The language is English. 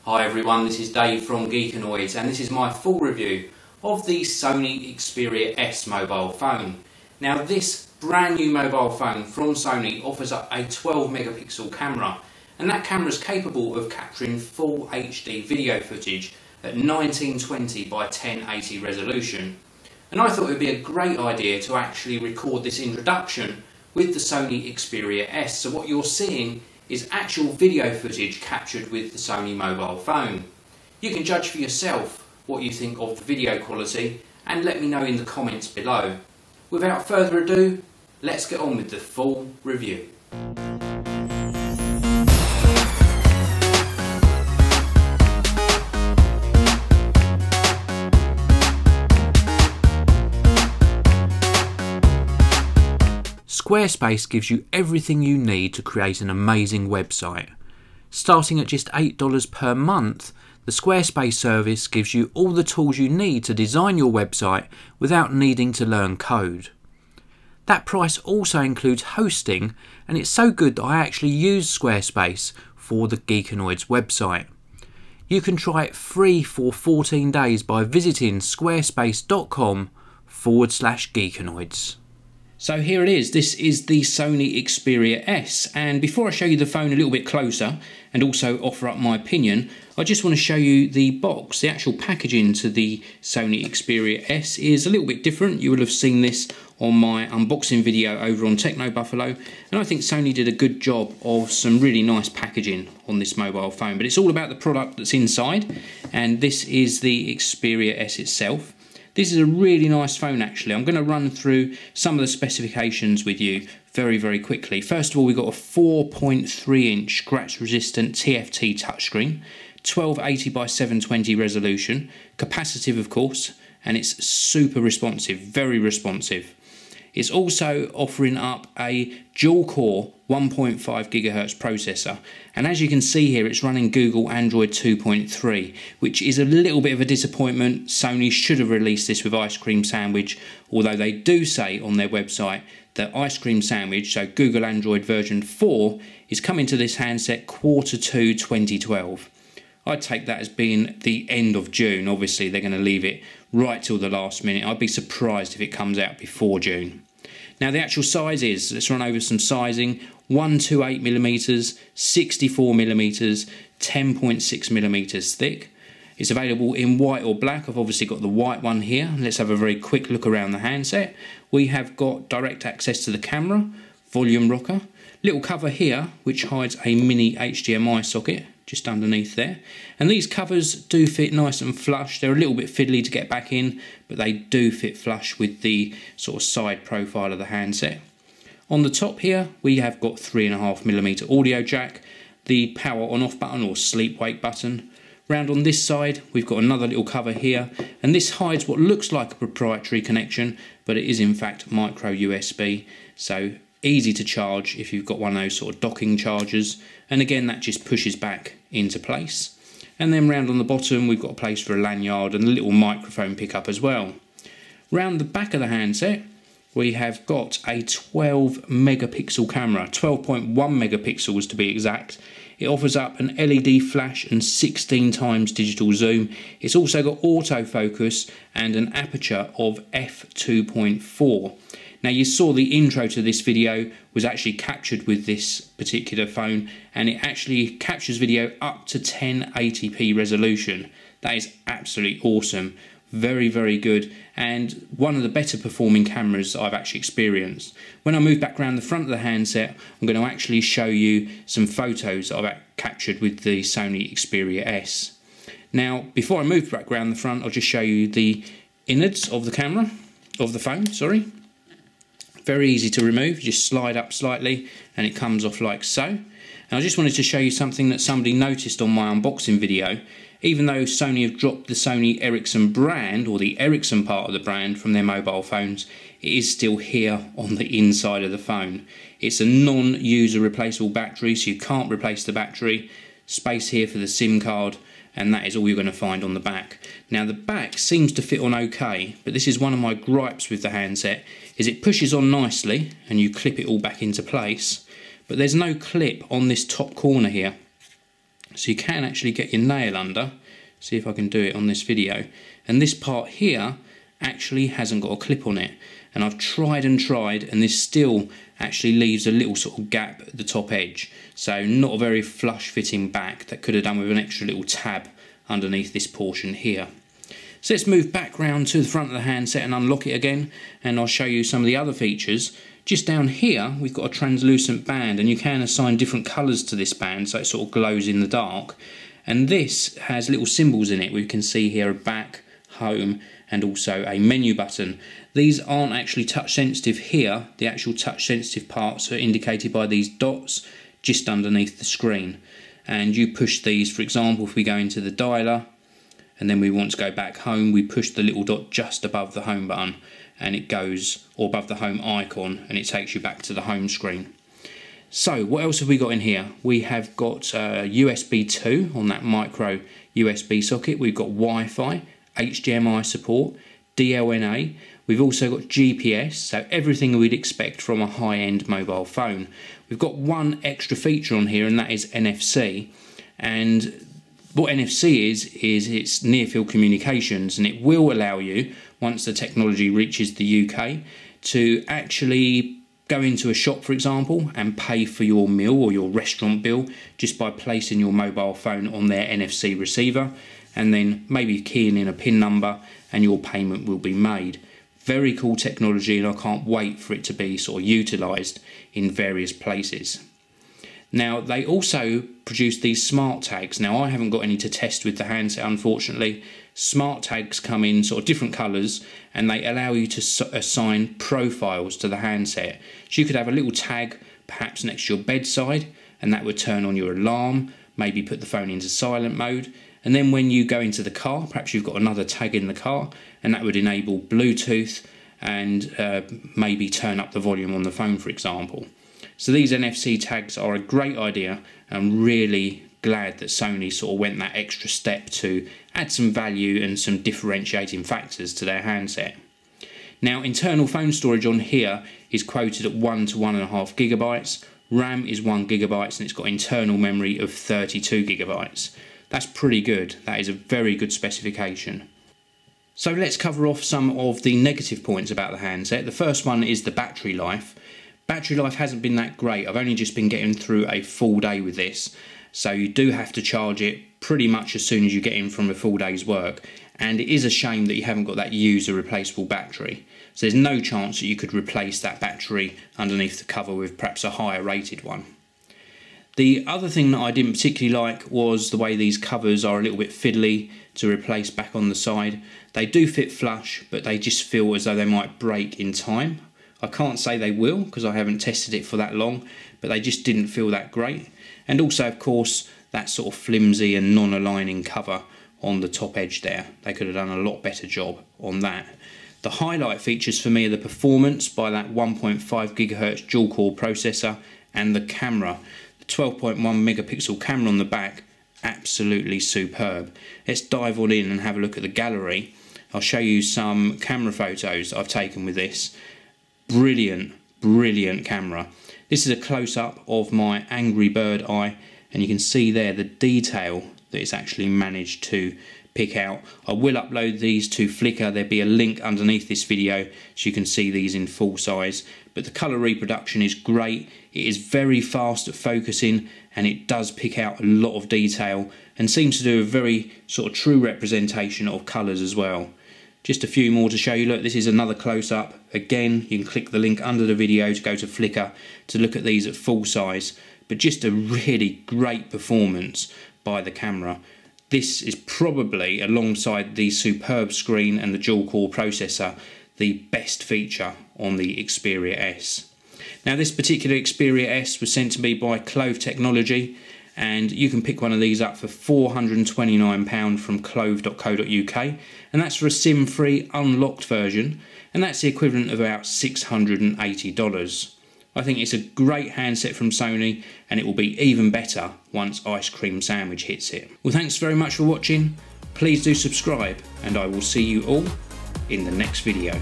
Hi everyone, this is Dave from Geekanoids and this is my full review of the Sony Xperia S mobile phone. Now this brand new mobile phone from Sony offers up a 12 megapixel camera, and that camera is capable of capturing full HD video footage at 1920 by 1080 resolution. And I thought it would be a great idea to actually record this introduction with the Sony Xperia S. So what you're seeing is actual video footage captured with the Sony mobile phone. You can judge for yourself what you think of the video quality and let me know in the comments below. Without further ado, let's get on with the full review. Squarespace gives you everything you need to create an amazing website. Starting at just $8 per month, the Squarespace service gives you all the tools you need to design your website without needing to learn code. That price also includes hosting, and it's so good that I actually use Squarespace for the Geekanoids website. You can try it free for 14 days by visiting squarespace.com/geekanoids. So here it is, this is the Sony Xperia S, and before I show you the phone a little bit closer and also offer up my opinion, I just want to show you the box. The actual packaging to the Sony Xperia S is a little bit different. You will have seen this on my unboxing video over on Techno Buffalo, and I think Sony did a good job of some really nice packaging on this mobile phone, but it's all about the product that's inside, and this is the Xperia S itself. This is a really nice phone actually. I'm going to run through some of the specifications with you very quickly. First of all, we've got a 4.3 inch scratch resistant TFT touchscreen, 1280 by 720 resolution, capacitive of course, and it's super responsive, very responsive. It's also offering up a dual core 1.5 GHz processor, and as you can see here, it's running Google Android 2.3, which is a little bit of a disappointment. Sony should have released this with Ice Cream Sandwich, although they do say on their website that Ice Cream Sandwich, so Google Android version 4, is coming to this handset Q2 2012. I'd take that as being the end of June. Obviously they're going to leave it right till the last minute. I'd be surprised if it comes out before June. Now the actual size is, let's run over some sizing, 128mm, 64mm, 10.6mm thick. It's available in white or black. I've obviously got the white one here. Let's have a very quick look around the handset. We have got direct access to the camera, volume rocker, little cover here which hides a mini HDMI socket just underneath there, and these covers do fit nice and flush. They're a little bit fiddly to get back in, but they do fit flush with the sort of side profile of the handset. On the top here we have got 3.5mm audio jack, the power on off button or sleep wake button. Round on this side we've got another little cover here, and this hides what looks like a proprietary connection, but it is in fact micro USB, so easy to charge if you've got one of those sort of docking chargers, and again that just pushes back into place. And then round on the bottom we've got a place for a lanyard and a little microphone pickup as well. Round the back of the handset we have got a 12 megapixel camera, 12.1 megapixels to be exact. It offers up an LED flash and 16 times digital zoom. It's also got autofocus and an aperture of f2.4. Now you saw the intro to this video was actually captured with this particular phone, and it actually captures video up to 1080p resolution. That is absolutely awesome. Very good, and one of the better performing cameras that I've actually experienced. When I move back around the front of the handset, I'm going to actually show you some photos that I've captured with the Sony Xperia S. Now before I move back around the front, I'll just show you the innards of the camera, of the phone, sorry. Very easy to remove, you just slide up slightly and it comes off like so. And I just wanted to show you something that somebody noticed on my unboxing video. Even though Sony have dropped the Sony Ericsson brand, or the Ericsson part of the brand, from their mobile phones, it is still here on the inside of the phone. It's a non-user replaceable battery, so you can't replace the battery. Space here for the SIM card, and that is all you're going to find on the back. Now the back seems to fit on okay, but this is one of my gripes with the handset, is it pushes on nicely and you clip it all back into place, but there's no clip on this top corner here. So you can actually get your nail under. See if I can do it on this video. And this part here actually hasn't got a clip on it. And I've tried and tried, and this still actually leaves a little sort of gap at the top edge. So not a very flush fitting back. That could have done with an extra little tab underneath this portion here. So let's move back round to the front of the handset and unlock it again, and I'll show you some of the other features. Just down here we've got a translucent band, and you can assign different colours to this band so it sort of glows in the dark. And this has little symbols in it. We can see here a back, home, and also a menu button. These aren't actually touch sensitive here. The actual touch sensitive parts are indicated by these dots just underneath the screen. And you push these, for example, if we go into the dialer and then we want to go back home, we push the little dot just above the home button and it goes, or above the home icon, and it takes you back to the home screen. So what else have we got in here? We have got USB 2 on that micro USB socket. We've got Wi-Fi, HDMI support, DLNA. We've also got GPS, so everything we'd expect from a high-end mobile phone. We've got one extra feature on here, and that is NFC. And what NFC is it's near-field communications, and it will allow you, once the technology reaches the UK, to actually go into a shop, for example, and pay for your meal or your restaurant bill just by placing your mobile phone on their NFC receiver, and then maybe keying in a PIN number and your payment will be made. Very cool technology, and I can't wait for it to be sort of utilised in various places. Now they also produce these smart tags. Now I haven't got any to test with the handset, unfortunately. Smart tags come in sort of different colours, and they allow you to assign profiles to the handset. So you could have a little tag perhaps next to your bedside, and that would turn on your alarm, maybe put the phone into silent mode. And then when you go into the car, perhaps you've got another tag in the car, and that would enable Bluetooth and maybe turn up the volume on the phone, for example. So these NFC tags are a great idea. I'm really glad that Sony sort of went that extra step to add some value and some differentiating factors to their handset. Now internal phone storage on here is quoted at 1 to 1.5 gigabytes. RAM is 1 gigabyte, and it's got internal memory of 32 gigabytes. That's pretty good. That is a very good specification. So let's cover off some of the negative points about the handset. The first one is the battery life. Battery life hasn't been that great. I've only just been getting through a full day with this. So you do have to charge it pretty much as soon as you get in from a full day's work. And it is a shame that you haven't got that user replaceable battery. So there's no chance that you could replace that battery underneath the cover with perhaps a higher rated one. The other thing that I didn't particularly like was the way these covers are a little bit fiddly to replace back on the side. They do fit flush, but they just feel as though they might break in time. I can't say they will because I haven't tested it for that long, but they just didn't feel that great. And also, of course, that sort of flimsy and non-aligning cover on the top edge there. They could have done a lot better job on that. The highlight features for me are the performance by that 1.5 GHz dual-core processor and the camera. The 12.1 megapixel camera on the back, absolutely superb. Let's dive on in and have a look at the gallery. I'll show you some camera photos I've taken with this. Brilliant, brilliant camera. This is a close-up of my Angry Bird eye, and you can see there the detail that it's actually managed to pick out. I will upload these to Flickr. There'll be a link underneath this video so you can see these in full size. But the colour reproduction is great. It is very fast at focusing, and it does pick out a lot of detail and seems to do a very sort of true representation of colours as well. Just a few more to show you. Look, this is another close-up. Again, you can click the link under the video to go to Flickr to look at these at full size. But just a really great performance by the camera. This is probably, alongside the superb screen and the dual-core processor, the best feature on the Xperia S. Now, this particular Xperia S was sent to me by Clove Technology, and you can pick one of these up for £429 from clove.co.uk, and that's for a SIM-free unlocked version, and that's the equivalent of about $680. I think it's a great handset from Sony, and it will be even better once Ice Cream Sandwich hits it. Well, thanks very much for watching. Please do subscribe, and I will see you all in the next video.